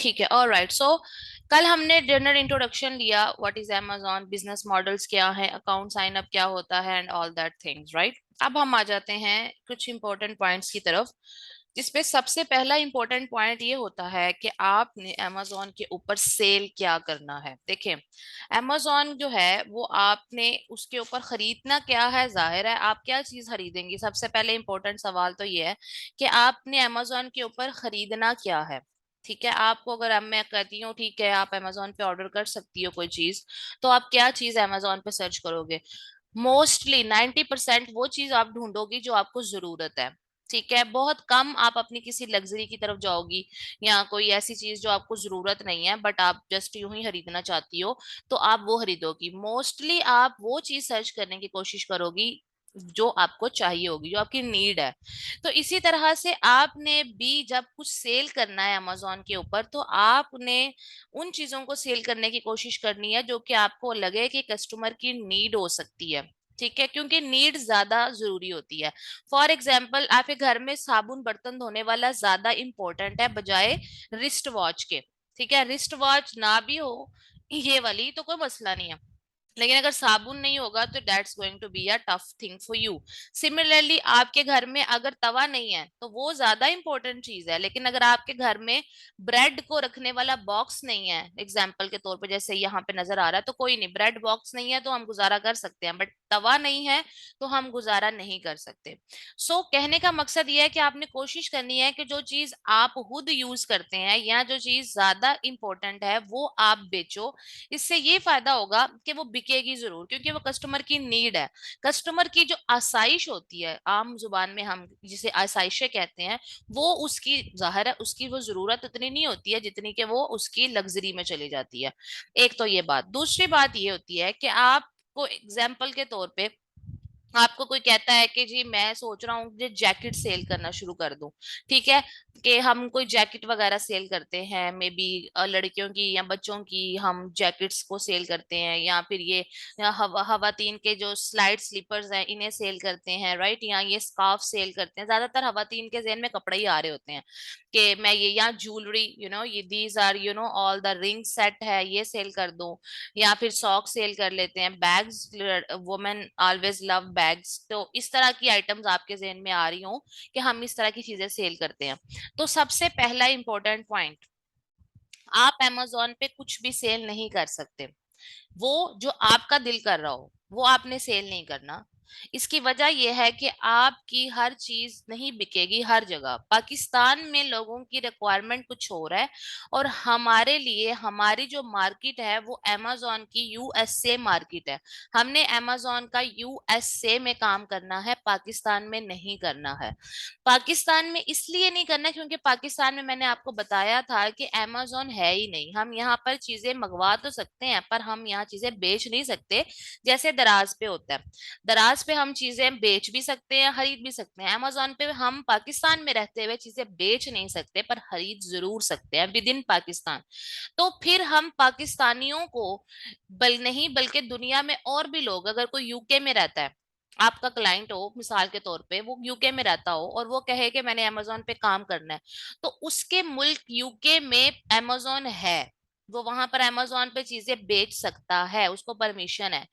ठीक है, ऑलराइट। सो कल हमने जनरल इंट्रोडक्शन लिया, what is amazon, business models क्या है, अकाउंट साइन अप क्या होता है, and all that things, right. अब हम आ जाते हैं कुछ इंपॉर्टेंट पॉइंट्स की तरफ, जिसपे सबसे पहला इंपॉर्टेंट पॉइंट ये होता है कि आपने amazon के ऊपर सेल क्या करना है। देखिए, amazon जो है वो आपने उसके ऊपर खरीदना क्या है, जाहिर है आप क्या चीज खरीदेंगी। सबसे पहले इंपॉर्टेंट सवाल तो ये है कि आपने amazon के ऊपर खरीदना क्या है। ठीक है, आपको अगर अब मैं कहती हूँ ठीक है आप amazon पे ऑर्डर कर सकती हो कोई चीज, तो आप क्या चीज amazon पे सर्च करोगे? मोस्टली 90% वो चीज आप ढूंढोगी जो आपको जरूरत है। ठीक है, बहुत कम आप अपनी किसी लग्जरी की तरफ जाओगी या कोई ऐसी चीज जो आपको जरूरत नहीं है बट आप जस्ट यूं ही खरीदना चाहती हो, तो आप वो खरीदोगी। मोस्टली आप वो चीज सर्च करने की कोशिश करोगी जो आपको चाहिए होगी, जो आपकी नीड है। तो इसी तरह से आपने भी जब कुछ सेल करना है अमेजोन के ऊपर, तो आपने उन चीजों को सेल करने की कोशिश करनी है जो कि आपको लगे कि कस्टमर की नीड हो सकती है। ठीक है, क्योंकि नीड ज्यादा जरूरी होती है। फॉर एग्जाम्पल, आपके घर में साबुन बर्तन धोने वाला ज्यादा इंपॉर्टेंट है बजाय रिस्ट वॉच के। ठीक है, रिस्ट वॉच ना भी हो ये वाली तो कोई मसला नहीं है, लेकिन अगर साबुन नहीं होगा तो that's going to be a tough thing for you. Similarly, आपके घर में अगर तवा नहीं है तो वो ज्यादा इंपॉर्टेंट चीज है, लेकिन अगर आपके घर में ब्रेड को रखने वाला बॉक्स नहीं है, एग्जाम्पल के तौर पे जैसे यहाँ पे नजर आ रहा है, तो कोई नहीं, ब्रेड बॉक्स नहीं है तो हम गुजारा कर सकते हैं, बट तवा नहीं है तो हम गुजारा नहीं कर सकते। कहने का मकसद ये है कि आपने कोशिश करनी है कि जो चीज आप खुद यूज करते हैं या जो चीज ज्यादा इंपॉर्टेंट है वो आप बेचो। इससे ये फायदा होगा कि वो बिकेगी जरूर, क्योंकि वो कस्टमर की नीड है। कस्टमर की जो आसाइश होती है, आम जुबान में हम जिसे आसाइशें कहते हैं, वो उसकी जाहिर है उसकी वो जरूरत उतनी नहीं होती है जितनी कि वो उसकी लग्जरी में चली जाती है। एक तो ये बात। दूसरी बात ये होती है कि आपको एग्जाम्पल के तौर पे आपको कोई कहता है कि जी मैं सोच रहा हूँ कि जैकेट सेल करना शुरू कर दूं। ठीक है, कि हम कोई जैकेट वगैरह सेल करते हैं, मे बी लड़कियों की या बच्चों की हम जैकेट्स को सेल करते हैं, या फिर ये हवातीन के जो स्लाइड स्लीपर्स हैं इन्हें सेल करते हैं, राइट, या ये स्कार्फ सेल करते हैं। ज्यादातर हवातीन के जहन में कपड़े ही आ रहे होते हैं कि मैं ये, या ज्वेलरी, ये these are all the ring set है ये सेल कर दूं, या फिर सॉक सेल कर लेते हैं, bags, women always love bags. तो इस तरह की आइटम्स आपके जहन में आ रही हो कि हम इस तरह की चीजें सेल करते हैं। तो सबसे पहला इंपॉर्टेंट पॉइंट, आप amazon पे कुछ भी सेल नहीं कर सकते। वो जो आपका दिल कर रहा हो वो आपने सेल नहीं करना। इसकी वजह यह है कि आपकी हर चीज नहीं बिकेगी हर जगह। पाकिस्तान में लोगों की रिक्वायरमेंट कुछ और है, और हमारे लिए हमारी जो मार्केट है वो amazon की यूएसए मार्केट है। हमने amazon का यूएसए में काम करना है, पाकिस्तान में नहीं करना है। पाकिस्तान में इसलिए नहीं करना क्योंकि पाकिस्तान में मैंने आपको बताया था कि amazon है ही नहीं। हम यहाँ पर चीजें मंगवा तो सकते हैं पर हम यहाँ चीजें बेच नहीं सकते, जैसे दराज पे होता है। दराज पे हम चीजें बेच भी सकते हैं, खरीद भी सकते हैं। amazon पे हम पाकिस्तान में रहते हुए चीजें बेच नहीं सकते पर खरीद जरूर सकते हैं विद इन पाकिस्तान। तो फिर हम पाकिस्तानियों को नहीं बल्कि दुनिया में और भी लोग, अगर कोई यूके में रहता है, आपका क्लाइंट हो मिसाल के तौर पे, वो यूके में रहता हो और वो कहे कि मैंने अमेजोन पे काम करना है, तो उसके मुल्क यूके में अमेजोन है, वो वहां पर अमेजोन पे चीजें बेच सकता है, उसको परमिशन है।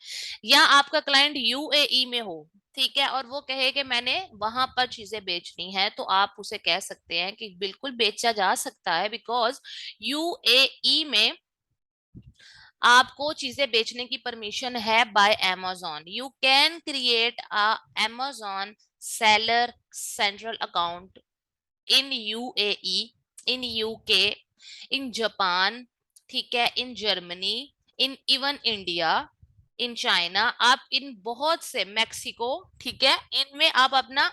या आपका क्लाइंट यूएई में हो, ठीक है, और वो कहे कि मैंने वहां पर चीजें बेचनी है, तो आप उसे कह सकते हैं कि बिल्कुल बेचा जा सकता है, बिकॉज यूएई में आपको चीजें बेचने की परमिशन है by amazon। You can create a amazon seller central account in UAE, in UK, in Japan, ठीक है, in Germany, in even India, in China, आप इन बहुत से, मैक्सिको, ठीक है, इनमें आप अपना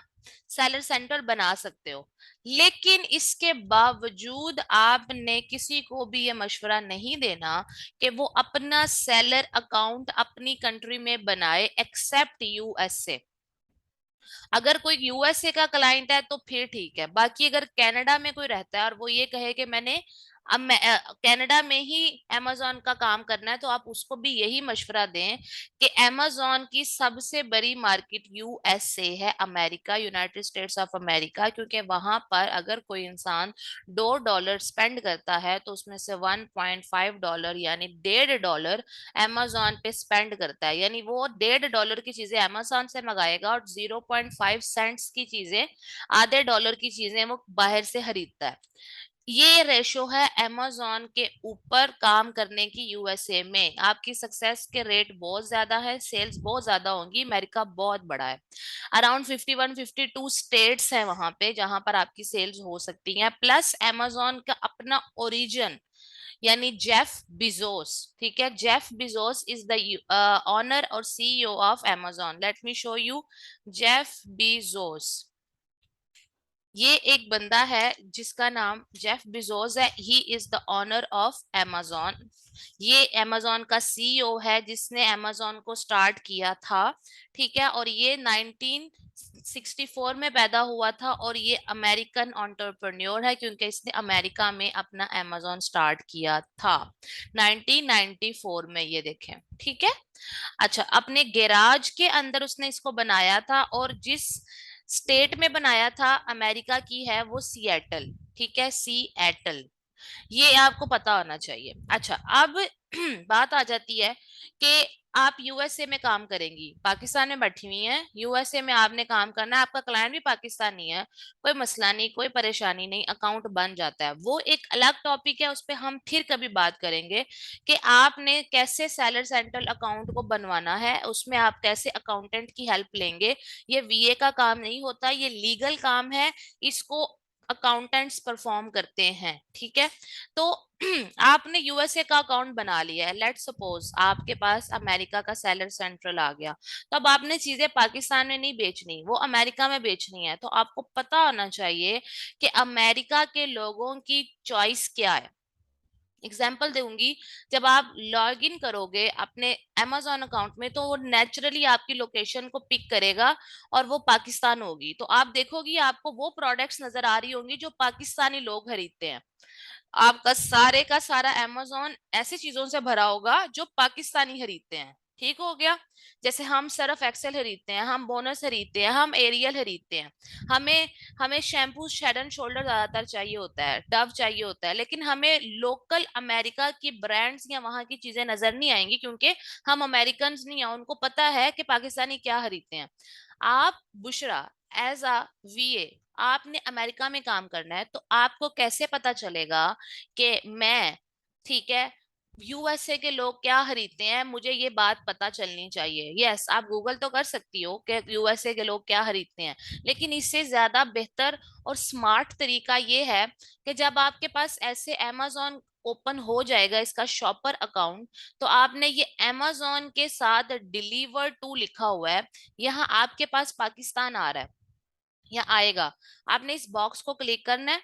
सेलर सेंटर बना सकते हो। लेकिन इसके बावजूद आपने किसी को भी ये मशवरा नहीं देना कि वो अपना सेलर अकाउंट अपनी कंट्री में बनाए, एक्सेप्ट यूएसए। अगर कोई यूएसए का क्लाइंट है तो फिर ठीक है, बाकी अगर कनाडा में कोई रहता है और वो ये कहे कि मैंने अब कनाडा में ही amazon का काम करना है तो आप उसको भी यही मशवरा दें कि amazon की सबसे बड़ी मार्केट यूएसए है, America, United states of America, क्योंकि वहां पर अगर कोई इंसान $2 स्पेंड करता है तो उसमें से $1.5 यानी $1.5 amazon पे स्पेंड करता है, यानी वो $1.5 की चीजें amazon से मंगाएगा और 0.5 सेंट्स की चीजें, आधे डॉलर की चीजें वो बाहर से खरीदता है। ये रेशो है amazon के ऊपर काम करने की। यूएसए में आपकी सक्सेस के रेट बहुत ज्यादा है, सेल्स बहुत ज्यादा होंगी, अमेरिका बहुत बड़ा है, अराउंड 51-52 स्टेट्स हैं वहां पे जहां पर आपकी सेल्स हो सकती हैं, प्लस amazon का अपना ओरिजिन यानी जेफ बिजोस। ठीक है, Jeff Bezos is the owner और CEO of amazon। Let me show you Jeff Bezos. ये एक बंदा है जिसका नाम जेफ बिजोस है, he is the owner of amazon। ये amazon का सीईओ है जिसने amazon को स्टार्ट किया था। ठीक है, और ये 1964 में पैदा हुआ था और ये अमेरिकन एंटरप्रेन्योर है क्योंकि इसने अमेरिका में अपना amazon स्टार्ट किया था 1994 में, ये देखें। ठीक है, अच्छा, अपने गैराज के अंदर उसने इसको बनाया था और जिस स्टेट में बनाया था अमेरिका की है वो सिएटल। ठीक है, सिएटल, ये आपको पता होना चाहिए। अच्छा, अब बात आ जाती है कि आप यूएसए में काम करेंगी, पाकिस्तान में बैठी हुई हैं, यूएसए में आपने काम करना है, आपका क्लाइंट भी पाकिस्तानी है, कोई मसला नहीं, कोई परेशानी नहीं, अकाउंट बन जाता है। वो एक अलग टॉपिक है, उस पर हम फिर कभी बात करेंगे कि आपने कैसे सैलर सेंट्रल अकाउंट को बनवाना है, उसमें आप कैसे अकाउंटेंट की हेल्प लेंगे। ये वीए का काम नहीं होता, ये लीगल काम है, इसको अकाउंटेंट्स परफॉर्म करते हैं। ठीक है, तो आपने यूएसए का अकाउंट बना लिया है, लेट सपोज आपके पास अमेरिका का सैलर सेंट्रल आ गया, तो अब आपने चीजें पाकिस्तान में नहीं बेचनी, वो अमेरिका में बेचनी है, तो आपको पता होना चाहिए कि अमेरिका के लोगों की चॉइस क्या है। एग्जाम्पल दूंगी, जब आप लॉग इन करोगे अपने amazon अकाउंट में तो वो नेचुरली आपकी लोकेशन को पिक करेगा और वो पाकिस्तान होगी, तो आप देखोगी आपको वो प्रोडक्ट्स नजर आ रही होंगी जो पाकिस्तानी लोग खरीदते हैं। आपका सारे का सारा amazon ऐसी चीजों से भरा होगा जो पाकिस्तानी खरीदते हैं। ठीक हो गया, जैसे हम सर्फ एक्सेल खरीदते हैं, हम बोनस खरीदते हैं, हम एरियल खरीदते हैं, हमें हमें शैम्पू शेड एंड शोल्डर ज्यादातर चाहिए होता है, डव चाहिए होता है, लेकिन हमें लोकल अमेरिका की ब्रांड्स या वहां की चीजें नजर नहीं आएंगी क्योंकि हम अमेरिकन नहीं है, उनको पता है कि पाकिस्तानी क्या खरीदते हैं। आप बुशरा, एज अ वीए, आपने अमेरिका में काम करना है, तो आपको कैसे पता चलेगा कि मैं, ठीक है, यूएसए के लोग क्या खरीदते हैं, मुझे ये बात पता चलनी चाहिए। यस, आप गूगल तो कर सकती हो कि यूएसए के लोग क्या खरीदते हैं, लेकिन इससे ज्यादा बेहतर और स्मार्ट तरीका ये है कि जब आपके पास ऐसे amazon ओपन हो जाएगा इसका शॉपर अकाउंट, तो आपने ये amazon के साथ डिलीवर टू लिखा हुआ है, यहाँ आपके पास पाकिस्तान आ रहा है, यहाँ आएगा, आपने इस बॉक्स को क्लिक करना है,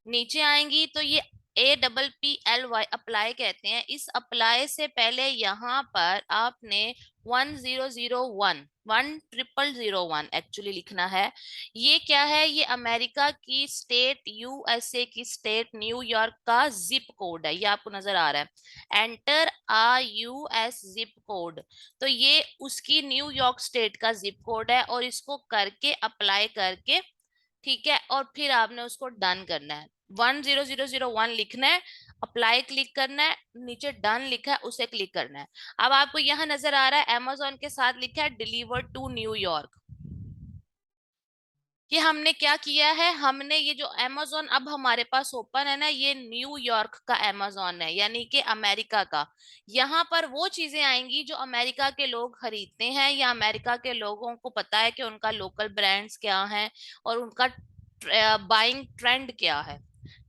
नीचे आएंगी तो ये APPLY अप्लाई कहते हैं, इस अप्लाई से पहले यहाँ पर आपने 1001 एक्चुअली लिखना है। ये क्या है, ये अमेरिका की स्टेट, यूएसए की स्टेट न्यूयॉर्क का जिप कोड है, ये आपको नजर आ रहा है, एंटर आ यूएस जिप कोड, तो ये उसकी न्यूयॉर्क स्टेट का जिप कोड है, और इसको करके अप्लाई करके, ठीक है, और फिर आपने उसको डन करना है, 10001 लिखना है, अप्लाई क्लिक करना है, नीचे डन लिखा है उसे क्लिक करना है। अब आपको यहाँ नजर आ रहा है amazon के साथ लिखा है डिलीवर टू न्यूयॉर्क। ये हमने क्या किया है, हमने ये जो amazon अब हमारे पास ओपन है ना, ये न्यूयॉर्क का amazon है, यानी कि अमेरिका का। यहाँ पर वो चीजें आएंगी जो अमेरिका के लोग खरीदते हैं या अमेरिका के लोगों को पता है कि उनका लोकल ब्रांड्स क्या है और उनका बाइंग ट्रेंड क्या है।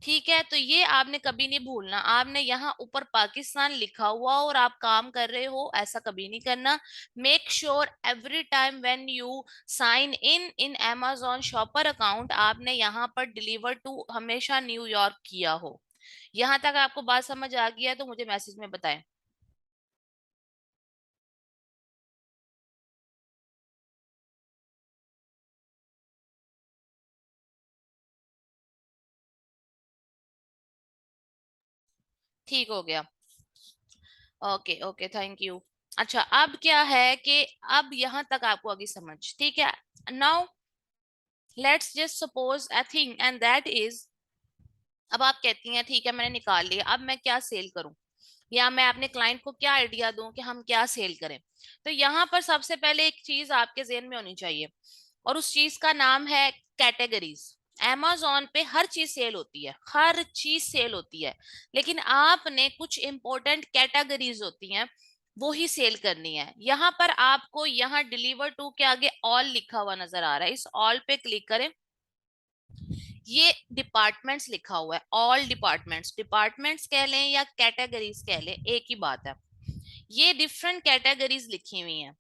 ठीक है, तो ये आपने कभी नहीं भूलना, आपने यहाँ ऊपर पाकिस्तान लिखा हुआ और आप काम कर रहे हो ऐसा कभी नहीं करना। Make sure every time when you sign in amazon shopper account, आपने यहाँ पर डिलीवर टू हमेशा न्यूयॉर्क किया हो। यहाँ तक आपको बात समझ आ गया तो मुझे मैसेज में बताएं। ठीक हो गया। Okay okay, thank you. अच्छा, अब क्या है कि अब यहां तक आपको आगे समझ, ठीक है। Now let's just suppose a thing and that is, अब आप कहती हैं ठीक है मैंने निकाल लिया, अब मैं क्या सेल करूं, या मैं अपने क्लाइंट को क्या आइडिया दूं कि हम क्या सेल करें। तो यहाँ पर सबसे पहले एक चीज आपके जेहन में होनी चाहिए, और उस चीज का नाम है कैटेगरीज। Amazon पे हर चीज सेल होती है, हर चीज सेल होती है, लेकिन आपने कुछ इंपॉर्टेंट कैटेगरीज होती हैं वो ही सेल करनी है। यहाँ पर आपको यहाँ डिलीवर टू के आगे ऑल लिखा हुआ नजर आ रहा है, इस ऑल पे क्लिक करें। ये डिपार्टमेंट्स लिखा हुआ है, ऑल डिपार्टमेंट्स, डिपार्टमेंट्स कह लें या कैटेगरीज कह लें, एक ही बात है। ये डिफरेंट कैटेगरीज लिखी हुई हैं,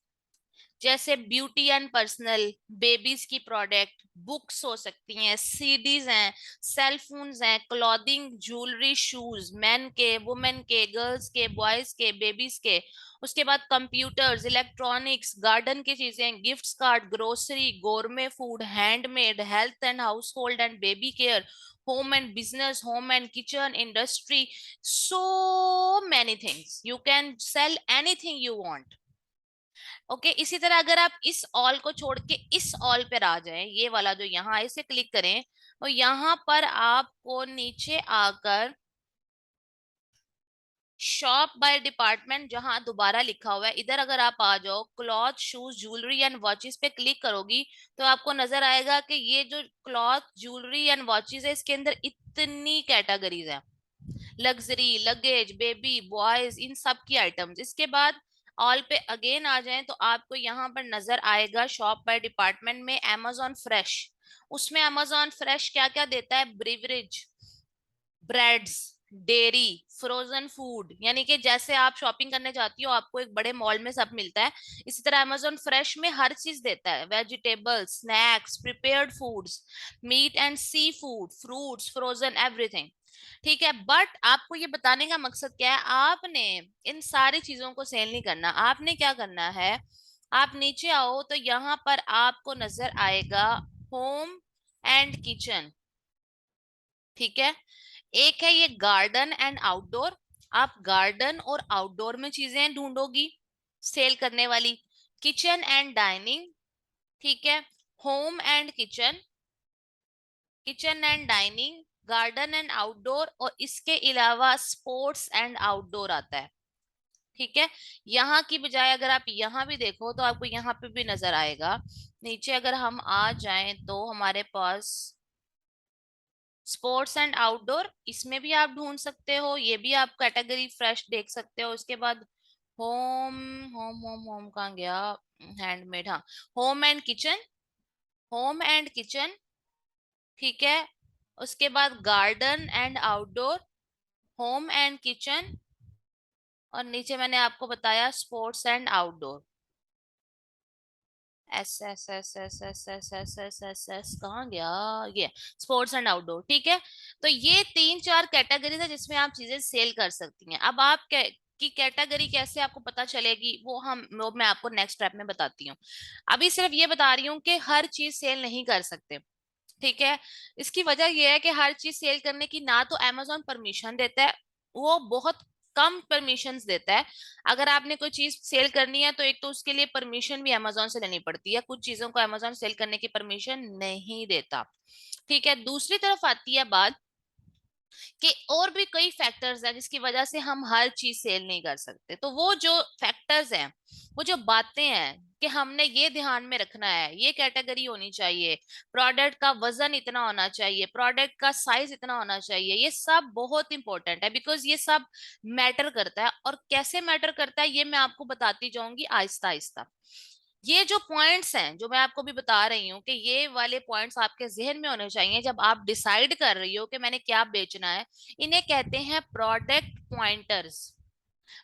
जैसे ब्यूटी एंड पर्सनल, बेबीज की प्रोडक्ट, बुक्स हो सकती हैं, सीडीज हैं, सेल फोन्स हैं, क्लॉथिंग, ज्वेलरी, शूज, मेन के, वुमेन के, गर्ल्स के, बॉयज के, बेबीज के। उसके बाद कंप्यूटर्स, इलेक्ट्रॉनिक्स, गार्डन की चीजें, gifts card, grocery, गोरमे food, handmade, health and house hold and baby care, home and business, home and kitchen, industry, so many things. You can sell anything you want. Okay, इसी तरह अगर आप इस all को छोड़ के इस ऑल पर आ जाएं, ये वाला जो यहाँ है इसे क्लिक करें, और यहाँ पर आपको नीचे आकर शॉप बाय डिपार्टमेंट जहां दोबारा लिखा हुआ है, इधर अगर आप आ जाओ cloth, shoes, jewellery and watches पे क्लिक करोगी, तो आपको नजर आएगा कि ये जो क्लॉथ, ज्वेलरी एंड वॉचेस है इसके अंदर इतनी कैटेगरीज है, लग्जरी, लगेज, बेबी, बॉयज, इन सब की आइटम्स। इसके बाद ऑल पे अगेन आ जाएं तो आपको यहाँ पर नजर आएगा शॉप बाय डिपार्टमेंट में अमेजोन फ्रेश। उसमें अमेजोन फ्रेश क्या क्या देता है, beverage, breads, dairy, frozen food, यानी कि जैसे आप शॉपिंग करने जाती हो आपको एक बड़े मॉल में सब मिलता है, इसी तरह अमेजोन फ्रेश में हर चीज देता है, vegetables, snacks, prepared foods, meat and seafood, fruits, frozen, everything. ठीक है, बट आपको ये बताने का मकसद क्या है, आपने इन सारी चीजों को सेल नहीं करना। आपने क्या करना है, आप नीचे आओ तो यहाँ पर आपको नजर आएगा होम एंड किचन। ठीक है, एक है ये गार्डन एंड आउटडोर, आप गार्डन और आउटडोर में चीजें ढूंढोगी सेल करने वाली। किचन एंड डाइनिंग, ठीक है, home and kitchen, kitchen and dining, garden and outdoor, और इसके अलावा स्पोर्ट्स एंड आउटडोर आता है। ठीक है, यहाँ की बजाय अगर आप यहाँ भी देखो तो आपको यहाँ पे भी नजर आएगा। नीचे अगर हम आ जाएं तो हमारे पास स्पोर्ट्स एंड आउटडोर, इसमें भी आप ढूंढ सकते हो, ये भी आप कैटेगरी फ्रेश देख सकते हो। उसके बाद होम, होम होम होम कहाँ गया, हैंडमेड, हाँ, home and kitchen, home and kitchen, ठीक है। उसके बाद garden and outdoor, home and kitchen, और नीचे मैंने आपको बताया sports and outdoor. S S S S S S S S S S कहाँ गया, ये स्पोर्ट्स एंड आउटडोर। ठीक है, तो ये तीन चार कैटेगरीज है जिसमें आप चीजें सेल कर सकती हैं। अब आप की कैटेगरी कैसे आपको पता चलेगी वो मैं आपको नेक्स्ट स्टेप में बताती हूँ। अभी सिर्फ ये बता रही हूँ कि हर चीज सेल नहीं कर सकते। ठीक है, इसकी वजह यह है कि हर चीज सेल करने की ना तो अमेजोन परमिशन देता है, वो बहुत कम परमिशंस देता है। अगर आपने कोई चीज सेल करनी है तो एक तो उसके लिए परमिशन भी अमेजोन से लेनी पड़ती है, कुछ चीजों को अमेजोन सेल करने की परमिशन नहीं देता। ठीक है, दूसरी तरफ आती है बात कि और भी कई फैक्टर्स हैं जिसकी वजह से हम हर चीज सेल नहीं कर सकते। तो वो जो फैक्टर्स हैं, वो जो बातें हैं कि हमने ये ध्यान में रखना है, ये कैटेगरी होनी चाहिए, प्रोडक्ट का वजन इतना होना चाहिए, प्रोडक्ट का साइज इतना होना चाहिए, ये सब बहुत इंपॉर्टेंट है, बिकॉज ये सब मैटर करता है। और कैसे मैटर करता है ये मैं आपको बताती जाऊंगी आहिस्ता आहिस्ता। ये जो पॉइंट्स हैं जो मैं आपको भी बता रही हूँ कि ये वाले पॉइंट्स आपके जहन में होने चाहिए जब आप डिसाइड कर रही हो कि मैंने क्या बेचना है। इन्हें कहते हैं प्रोडक्ट पॉइंटर्स।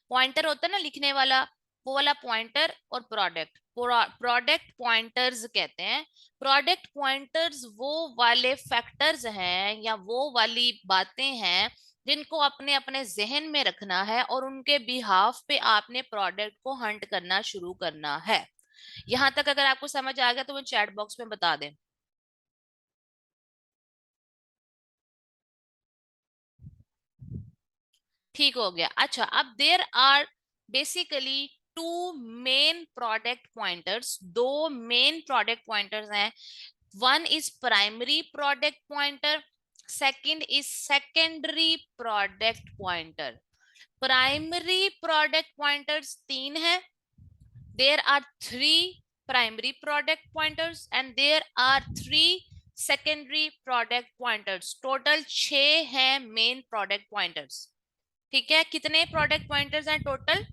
पॉइंटर होता है ना लिखने वाला, वो वाला पॉइंटर, और प्रोडक्ट पॉइंटर्स कहते हैं। प्रोडक्ट पॉइंटर्स वो वाले फैक्टर्स हैं या वो वाली बातें हैं जिनको अपने अपने जहन में रखना है, और उनके बिहाफ पे आपने प्रोडक्ट को हंट करना शुरू करना है। यहां तक अगर आपको समझ आ गया तो वो चैट बॉक्स में बता दें। ठीक हो गया। अच्छा, अब there are basically two main product pointers, दो मेन प्रोडक्ट पॉइंटर्स हैं। One is primary product pointer, second is secondary product pointer. Primary product pointers तीन है, there are three primary product pointers and there are three secondary product pointers. Total 6 हैं main product pointers. ठीक है, कितने product pointers हैं total?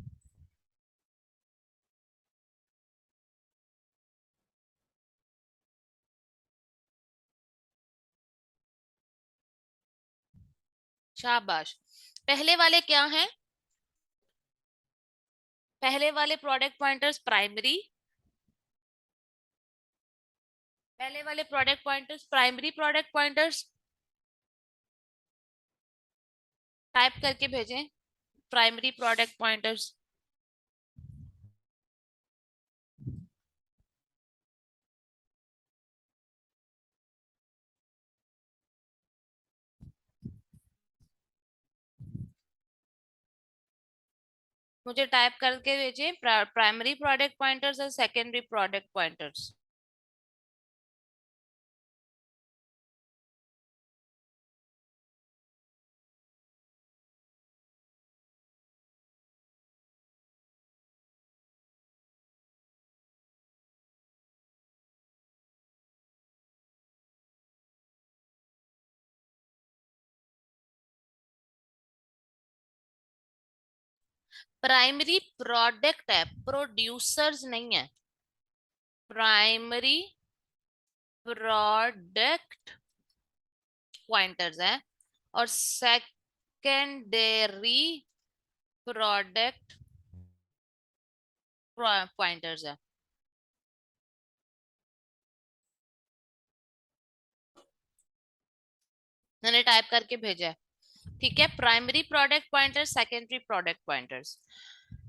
शाबाश। पहले वाले क्या हैं? पहले वाले प्रोडक्ट पॉइंटर्स प्राइमरी, पहले वाले product pointers primary product pointers. Type करके भेजें, प्राइमरी प्रोडक्ट पॉइंटर्स। मुझे टाइप करके भेजें प्राइमरी प्रोडक्ट पॉइंटर्स और secondary product pointers. Primary product है, प्रोड्यूसर्स नहीं है। प्राइमरी प्रोडक्ट पॉइंटर्स है और सेकेंडरी प्रोडक्ट पॉइंटर्स है। मैंने टाइप करके भेजा है। ठीक है, primary product pointers, secondary product pointers.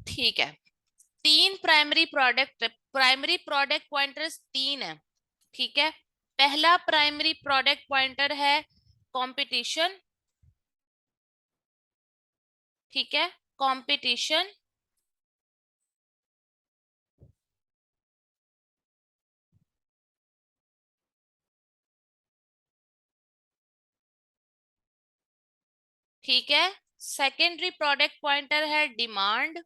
ठीक है, तीन प्राइमरी प्रोडक्ट पॉइंटर्स तीन है। ठीक है, पहला प्राइमरी प्रोडक्ट पॉइंटर है कंपटीशन। ठीक है, कंपटीशन। ठीक है, सेकेंडरी प्रोडक्ट पॉइंटर है डिमांड।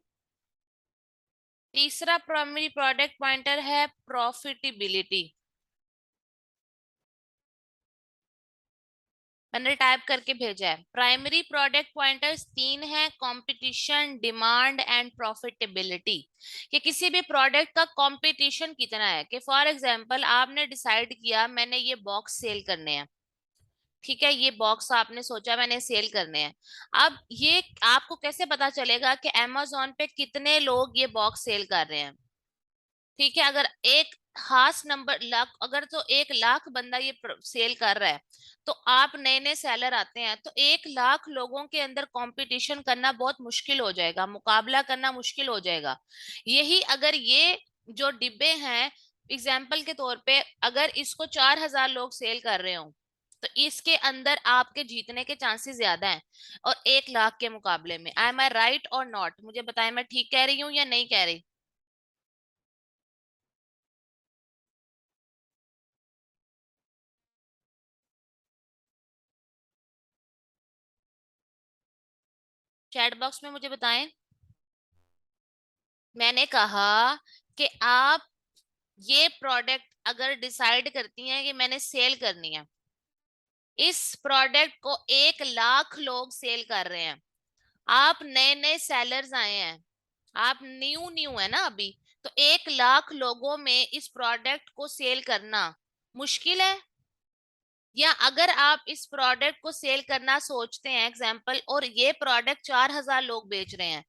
तीसरा प्राइमरी प्रोडक्ट पॉइंटर है प्रॉफिटेबिलिटी। मैंने टाइप करके भेजा है। प्राइमरी प्रोडक्ट पॉइंटर्स तीन है, कंपटीशन, डिमांड एंड प्रॉफिटेबिलिटी। कि किसी भी प्रोडक्ट का कंपटीशन कितना है, कि फॉर एग्जांपल आपने डिसाइड किया मैंने ये बॉक्स सेल करने हैं। ठीक है, ये बॉक्स आपने सोचा मैंने सेल करने हैं। अब ये आपको कैसे पता चलेगा कि Amazon पे कितने लोग ये बॉक्स सेल कर रहे हैं? ठीक है, अगर एक खास नंबर लाख, अगर तो 1 लाख बंदा ये सेल कर रहा है, तो आप नए नए सेलर आते हैं तो 1 लाख लोगों के अंदर कंपटीशन करना बहुत मुश्किल हो जाएगा, मुकाबला करना मुश्किल हो जाएगा। यही अगर ये जो डिब्बे हैं, एग्जाम्पल के तौर पे अगर इसको 4,000 लोग सेल कर रहे हो, तो इसके अंदर आपके जीतने के चांसेस ज्यादा हैं और 1 लाख के मुकाबले में। आई एम आई राइट और नॉट? मुझे बताएं, मैं ठीक कह रही हूँ या नहीं कह रही? चैट बॉक्स में मुझे बताएं। मैंने कहा कि आप ये प्रोडक्ट अगर डिसाइड करती हैं कि मैंने सेल करनी है, इस प्रोडक्ट को 1 लाख लोग सेल कर रहे हैं, आप नए नए सेलर्स आए हैं, आप न्यू न्यू है ना अभी, तो 1 लाख लोगों में इस प्रोडक्ट को सेल करना मुश्किल है। या अगर आप इस प्रोडक्ट को सेल करना सोचते हैं एग्जाम्पल, और ये प्रोडक्ट 4,000 लोग बेच रहे हैं,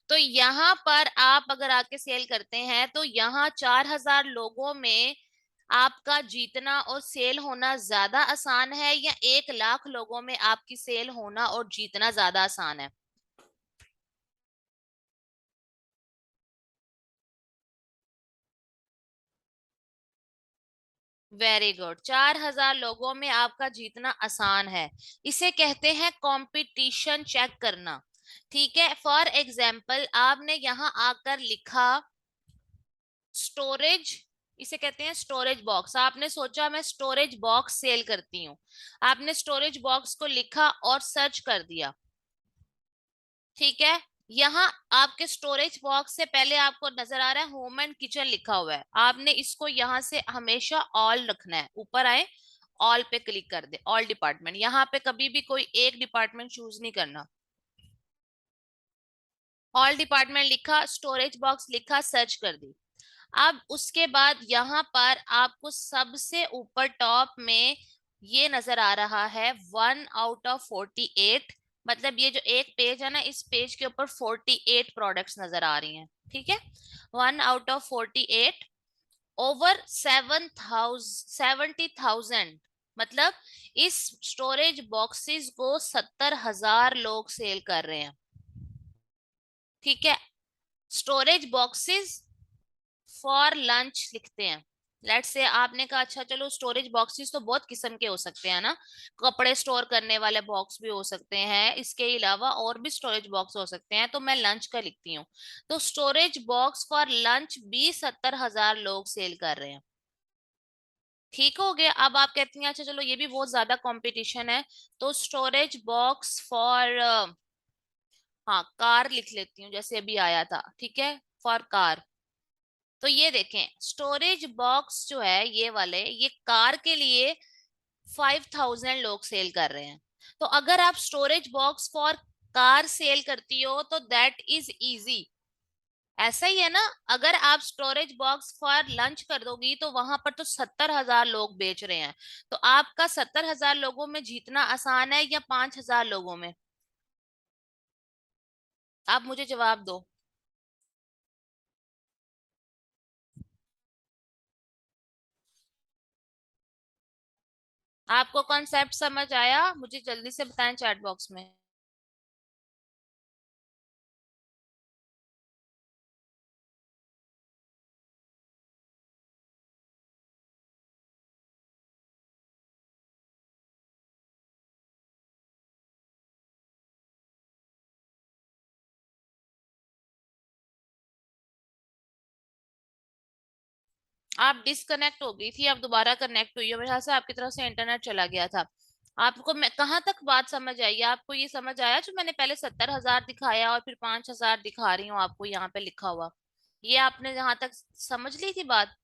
तो यहाँ पर आप अगर आके सेल करते हैं तो यहाँ 4,000 लोगों में आपका जीतना और सेल होना ज्यादा आसान है या 1 लाख लोगों में आपकी सेल होना और जीतना ज्यादा आसान है? वेरी गुड, 4,000 लोगों में आपका जीतना आसान है। इसे कहते हैं कंपटीशन चेक करना। ठीक है, फॉर एग्जाम्पल आपने यहाँ आकर लिखा स्टोरेज, इसे कहते हैं स्टोरेज बॉक्स। आपने सोचा मैं स्टोरेज बॉक्स सेल करती हूँ, आपने स्टोरेज बॉक्स को लिखा और सर्च कर दिया। ठीक है, यहाँ आपके स्टोरेज बॉक्स से पहले आपको नजर आ रहा है होम एंड किचन लिखा हुआ है, आपने इसको यहाँ से हमेशा ऑल रखना है, ऊपर आए ऑल पे क्लिक कर दे, ऑल डिपार्टमेंट, यहाँ पे कभी भी कोई एक डिपार्टमेंट चूज नहीं करना। ऑल डिपार्टमेंट लिखा, स्टोरेज बॉक्स लिखा, सर्च कर दी। अब उसके बाद यहाँ पर आपको सबसे ऊपर टॉप में ये नजर आ रहा है 1/48, मतलब ये जो एक पेज है ना, इस पेज के ऊपर 48 प्रोडक्ट्स नजर आ रही हैं। ठीक है, 1/48 ओवर 70,000, मतलब इस स्टोरेज बॉक्सेस को 70,000 लोग सेल कर रहे हैं। ठीक है, स्टोरेज बॉक्सेस फॉर लंच लिखते हैं। लेट्स से आपने कहा अच्छा चलो स्टोरेज बॉक्सेस तो बहुत किस्म के हो सकते हैं ना, कपड़े स्टोर करने वाले बॉक्स भी हो सकते हैं, इसके अलावा और भी स्टोरेज बॉक्स हो सकते हैं, तो मैं लंच का लिखती हूँ। तो स्टोरेज बॉक्स फॉर लंच भी 70,000 लोग सेल कर रहे हैं। ठीक हो गया। अब आप कहती हैं अच्छा चलो ये भी बहुत ज्यादा कंपटीशन है, तो स्टोरेज बॉक्स फॉर, हाँ कार लिख लेती हूँ जैसे अभी आया था। ठीक है, फॉर कार। तो ये देखें स्टोरेज बॉक्स जो है ये वाले, ये कार के लिए 5,000 लोग सेल कर रहे हैं। तो अगर आप storage box for car sell करती हो तो दैट इज इजी। ऐसा ही है ना, अगर आप स्टोरेज बॉक्स फॉर लंच कर दोगी तो वहां पर तो 70,000 लोग बेच रहे हैं, तो आपका 70,000 लोगों में जीतना आसान है या 5,000 लोगों में? आप मुझे जवाब दो। आपको कॉन्सेप्ट समझ आया? मुझे जल्दी से बताएं चैट बॉक्स में। आप डिस्कनेक्ट हो गई थी, आप दोबारा कनेक्ट हुई हो, मेरे ख्याल से आपकी तरफ से इंटरनेट चला गया था। आपको मैं कहाँ तक बात समझ आई? आपको ये समझ आया जो मैंने पहले 70,000 दिखाया और फिर 5,000 दिखा रही हूँ आपको यहाँ पे लिखा हुआ, ये आपने जहां तक समझ ली थी बात?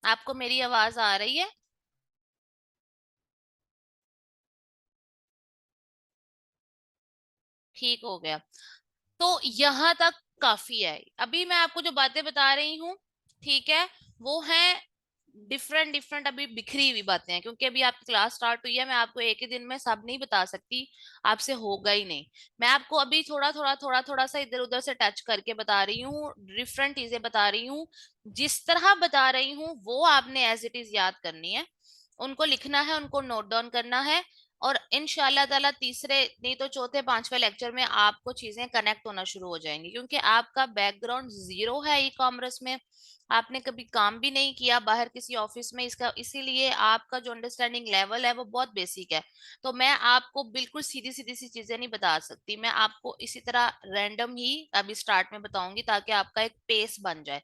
आपको मेरी आवाज आ रही है? ठीक हो गया। तो यहाँ तक काफी है। अभी मैं आपको जो बातें बता रही हूँ, ठीक है, वो है डिफरेंट डिफरेंट, अभी बिखरी हुई बातें हैं, क्योंकि अभी आपकी क्लास स्टार्ट हुई है, मैं आपको एक ही दिन में सब नहीं बता सकती, आपसे होगा ही नहीं। मैं आपको अभी थोड़ा थोड़ा सा इधर उधर से टच करके बता रही हूँ, डिफरेंट चीजें बता रही हूँ। जिस तरह बता रही हूँ वो आपने एज इट इज याद करनी है, उनको लिखना है, उनको नोट डाउन करना है। और इंशाल्लाह ताला तीसरे नहीं तो चौथे पांचवे लेक्चर में आपको चीजें कनेक्ट होना शुरू हो जाएंगी, क्योंकि आपका बैकग्राउंड जीरो है ई कॉमर्स में, आपने कभी काम भी नहीं किया बाहर किसी ऑफिस में, इसका इसीलिए आपका जो अंडरस्टैंडिंग लेवल है वो बहुत बेसिक है। तो मैं आपको बिल्कुल सीधी सीधी सी चीजें नहीं बता सकती, मैं आपको इसी तरह रैंडम ही अभी स्टार्ट में बताऊंगी ताकि आपका एक पेस बन जाए।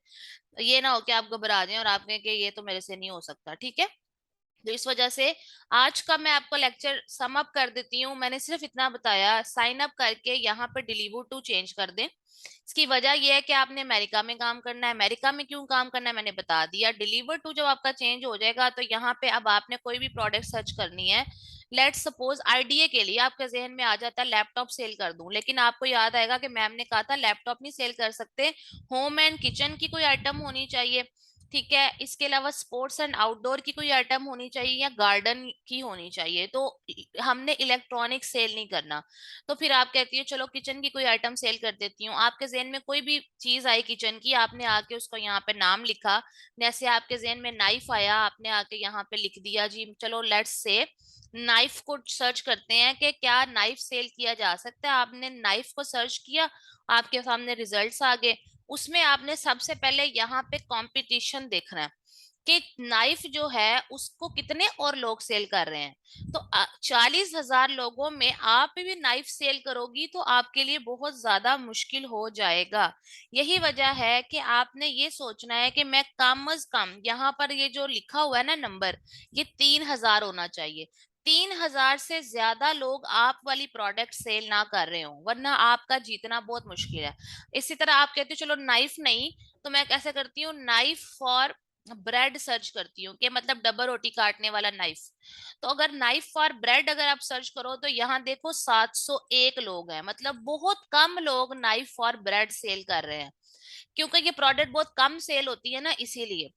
ये ना हो कि आप घबरा जाएं और आप कहें कि ये तो मेरे से नहीं हो सकता। ठीक है, तो इस वजह से आज का मैं आपको लेक्चर सम अप कर देती हूँ। मैंने सिर्फ इतना बताया, साइन अप करके यहाँ पे डिलीवर टू चेंज कर दें। इसकी वजह यह है कि आपने अमेरिका में काम करना है, अमेरिका में क्यों काम करना है मैंने बता दिया। डिलीवर टू जब आपका चेंज हो जाएगा तो यहाँ पे अब आपने कोई भी प्रोडक्ट सर्च करनी है, लेट्स सपोज आईडीए के लिए आपके जहन में आ जाता है लैपटॉप सेल कर दूं, लेकिन आपको याद आएगा कि मैम ने कहा था लैपटॉप नहीं सेल कर सकते, होम एंड किचन की कोई आइटम होनी चाहिए। ठीक है, इसके अलावा स्पोर्ट्स एंड आउटडोर की कोई आइटम होनी चाहिए या गार्डन की होनी चाहिए। तो हमने इलेक्ट्रॉनिक सेल नहीं करना। तो फिर आप कहती हो चलो किचन की कोई आइटम सेल कर देती हूँ। आपके जेहन में कोई भी चीज आई किचन की, आपने आके उसको यहाँ पे नाम लिखा। जैसे आपके जेहन में नाइफ आया, आपने आके यहाँ पे लिख दिया जी, चलो लेट्स से नाइफ को सर्च करते हैं कि क्या नाइफ सेल किया जा सकता है। आपने नाइफ को सर्च किया, आपके सामने रिजल्ट्स आ गए। उसमें आपने सबसे पहले यहाँ पे कंपटीशन देखना है कि नाइफ जो है उसको कितने और लोग सेल कर रहे हैं। तो 40,000 लोगों में आप भी नाइफ सेल करोगी तो आपके लिए बहुत ज्यादा मुश्किल हो जाएगा। यही वजह है कि आपने ये सोचना है कि मैं कम अज कम, यहाँ पर ये जो लिखा हुआ है ना नंबर, ये 3,000 होना चाहिए। 3,000 से ज्यादा लोग आप वाली प्रोडक्ट सेल ना कर रहे हो, वरना आपका जीतना बहुत मुश्किल है। इसी तरह आप कहते हो चलो नाइफ नहीं, तो मैं कैसे करती हूँ, नाइफ फॉर ब्रेड सर्च करती हूँ कि मतलब डबल रोटी काटने वाला नाइफ। तो अगर नाइफ फॉर ब्रेड अगर आप सर्च करो तो यहाँ देखो 701 लोग हैं, मतलब बहुत कम लोग नाइफ फॉर ब्रेड सेल कर रहे हैं, क्योंकि ये प्रोडक्ट बहुत कम सेल होती है ना, इसीलिए।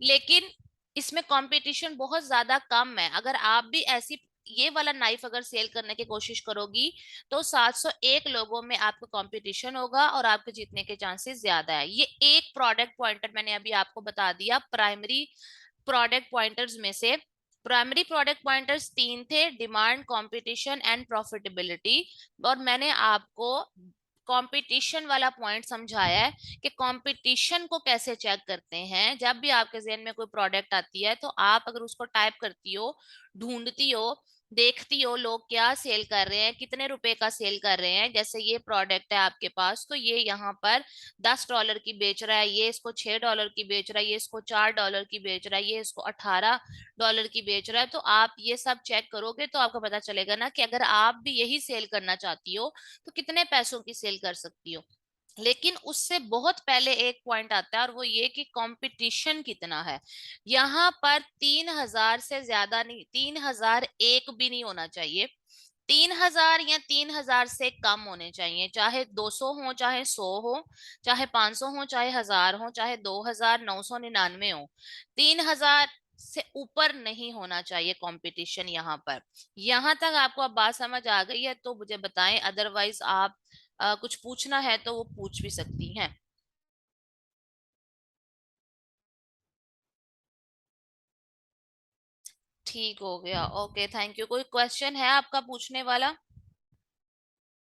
लेकिन इसमें कंपटीशन बहुत ज्यादा कम है। अगर आप भी ऐसी ये वाला नाइफ अगर सेल करने की कोशिश करोगी तो 701 लोगों में आपको कंपटीशन होगा और आपके जीतने के चांसेस ज्यादा है। ये एक प्रोडक्ट पॉइंटर मैंने अभी आपको बता दिया प्राइमरी प्रोडक्ट पॉइंटर्स में से। प्राइमरी प्रोडक्ट पॉइंटर्स तीन थे, डिमांड, कंपटीशन एंड प्रॉफिटेबिलिटी। और मैंने आपको कंपटीशन वाला पॉइंट समझाया है कि कंपटीशन को कैसे चेक करते हैं। जब भी आपके जहन में कोई प्रोडक्ट आती है तो आप अगर उसको टाइप करती हो, ढूंढती हो, देखती हो लोग क्या सेल कर रहे हैं, कितने रुपए का सेल कर रहे हैं। जैसे ये प्रोडक्ट है आपके पास, तो ये यहाँ पर $10 की बेच रहा है, ये इसको $6 की बेच रहा है, ये इसको $4 की बेच रहा है, ये इसको $18 की बेच रहा है। तो आप ये सब चेक करोगे तो आपको पता चलेगा ना कि अगर आप भी यही सेल करना चाहती हो तो कितने पैसों की सेल कर सकती हो। लेकिन उससे बहुत पहले एक पॉइंट आता है और वो ये कि कंपटीशन कितना है। यहाँ पर 3,000 से ज्यादा नहीं, 3,001 भी नहीं होना चाहिए। 3,000 या 3,000 से कम होने चाहिए, चाहे 200 हो, चाहे 100 हो, चाहे 500 हो, चाहे 1,000 हो, चाहे 2,999 हो। 3,000 से ऊपर नहीं होना चाहिए कंपटीशन यहाँ पर। यहाँ तक आपको अब बात समझ आ गई है तो मुझे बताएं, अदरवाइज आप कुछ पूछना है तो वो पूछ भी सकती हैं। ठीक हो गया, ओके, थैंक यू। कोई क्वेश्चन है आपका पूछने वाला?